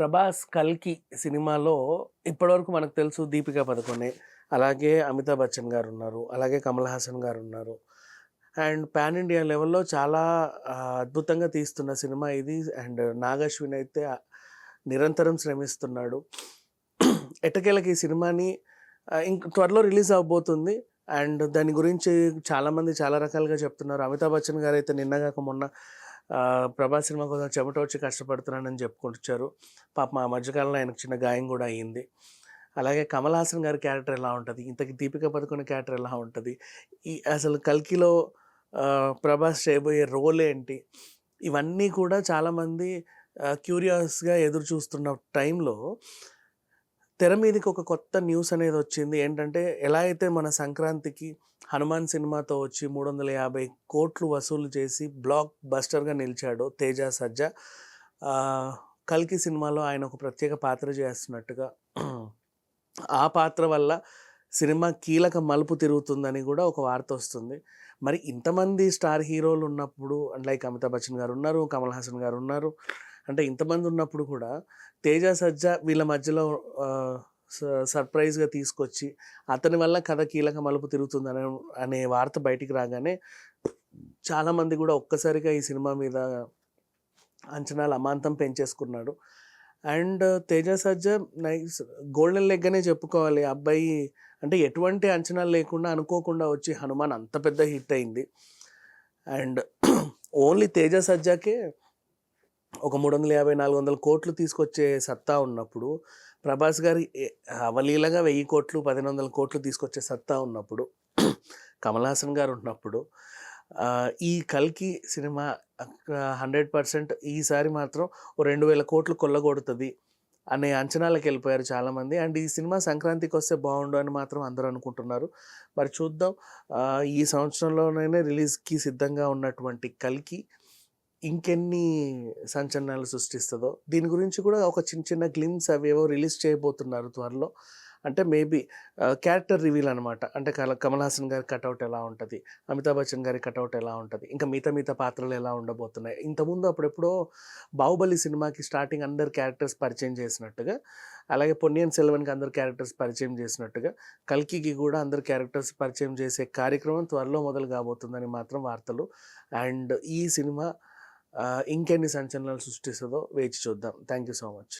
ప్రభాస్ 'కల్కి' సినిమాలో ఇప్పటివరకు మనకు తెలుసు 'దీపిక పదుకొనె', అలాగే 'అమితాబ్ బచ్చన్' గారున్నారు. అలాగే 'కమల్ హాసన్' గారున్నారు. అండ్ పాన్ ఇండియా లెవెల్‌లో చాలా అద్భుతంగా తీస్తున్న సినిమా ఇది. అండ్ 'నాగ్ అశ్విన్' అయితే నిరంతరం శ్రమిస్తున్నాడు. ఎట్టకేలకి ఈ సినిమాని ఇంక త్వరలో రిలీజ్ అవ్వబోతుంది. అండ్ దాని గురించి చాలామంది చాలా రకాలుగా చెప్తున్నారు. 'అమితాబ్ బచ్చన్' గారైతే నిన్న గాక మొన్న 'ప్రభాస్' సినిమా కోసం చెమట వచ్చి కష్టపడుతున్నానని చెప్పుకొచ్చారు. పాపం ఆ మధ్య కాలంలో ఆయనకు చిన్న గాయం గూడా అయింది. అలాగే 'కమల్ హాసన్' గారి క్యారెక్టర్ ఎలా ఉంటది? ఇంతకి 'దీపిక పదుకొనె' క్యారెక్టర్ ఎలా ఉంటది? అసలు 'కల్కిలో' 'ప్రభాస్' చేయబోయే రోల్ ఏంటి? ఇవన్నీ కూడా చాలామంది క్యూరియాస్‌గా ఎదురు చూస్తున్న టైంలో తెర మీదకి ఒక కొత్త న్యూస్ అనేది వచ్చింది. ఏంటంటే ఎలా అయితే మన సంక్రాంతికి 'హనుమాన్' సినిమాతో వచ్చి 350,00,00,000 వసూలు చేసి బ్లాక్ బస్టర్‌గా నిలిచాడో 'తేజ సజ్జా'. 'కల్కి' సినిమాలో ఆయన ఒక ప్రత్యేక పాత్ర చేస్తున్నట్టుగా ఆ పాత్ర వల్ల సినిమా కీలక మలుపు తిరుగుతుందని కూడా ఒక వార్త వస్తుంది. మరి ఇంతమంది స్టార్ హీరోలు ఉన్నప్పుడు లైక్ 'అమితాబ్ బచ్చన్' గారు ఉన్నారు, 'కమల్ హాసన్' గారు ఉన్నారు. అంటే ఇంతమంది ఉన్నప్పుడు కూడా 'తేజ సజ్జా' వీళ్ళ మధ్యలో ఆహ్, సర్ప్రైజ్‌గా తీసుకొచ్చి అతని వల్ల కథ కీలక మలుపు తిరుగుతుందనే అనే వార్త బయటికి రాగానే చాలామంది కూడా ఒక్కసారిగా ఈ సినిమా మీద అంచనాలు అమాంతం పెంచేసుకున్నాడు. And 'Teja Sajja' nice golden leg అనే చెప్పుకోవాలి. ఆ అబ్బాయి అంటే ఎటువంటి అంచనాలు లేకుండా అనుకోకుండా వచ్చి 'హనుమాన్' అంత పెద్ద హిట్ అయింది. అండ్ ఓన్లీ 'తేజ సజ్జా'కే ఒక 350, 400,00,00,000 తీసుకొచ్చే సత్తా ఉన్నప్పుడు, 'ప్రభాస్' గారి అవలీలగా 1,000,00,00,000, 1,500,00,00,000 తీసుకొచ్చే సత్తా ఉన్నప్పుడు, 'కమల్ హాసన్' గారు ఉన్నప్పుడు ఈ 'కల్కి' సినిమా 100% ఈసారి మాత్రం ఓ 2,000,00,00,000 కొల్లగొడుతది అనే అంచనాలకెళ్ళిపోయారు చాలామంది. అండ్ ఈ సినిమా సంక్రాంతికొస్తే బావుండు అని మాత్రం అందరూ అనుకుంటున్నారు. మరి చూద్దాం. ఈ సంవత్సరంలోనైనా రిలీజ్‌కి సిద్ధంగా ఉన్నటువంటి 'కల్కి' ఇంకెన్ని సంచలనాలు సృష్టిస్తదో. దీని గురించి కూడా ఒక చిన్న చిన్న గ్లిమ్స్ అవేవో రిలీజ్ చేయబోతున్నారు త్వరలో. అంటే మేబీ క్యారెక్టర్ రివీల్ అనమాట. అంటే కమల్ హాసన్ గారి కటౌట్ ఎలా ఉంటది? అమితాబ్ బచ్చన్ గారి కటౌట్ ఎలా ఉంటది? ఇంకా మిగతా మిగతా పాత్రలు ఎలా ఉండబోతున్నాయి? ఇంతకుముందు అప్పుడెప్పుడో 'బాహుబలి' సినిమాకి స్టార్టింగ్ అందరు క్యారెక్టర్స్ పరిచయం చేసినట్టుగా, అలాగే 'పొన్నియిన్ సెల్వన్‌కి' అందరు క్యారెక్టర్స్ పరిచయం చేసినట్టుగా, 'కల్కికి' కూడా అందరు క్యారెక్టర్స్ పరిచయం చేసే కార్యక్రమం త్వరలో మొదలు కాబోతుందని మాత్రం వార్తలు. అండ్ ఈ సినిమా ఇంకెన్ని సంచలనాలు సృష్టిస్తదో వేచి చూద్దాం. Thank you so much.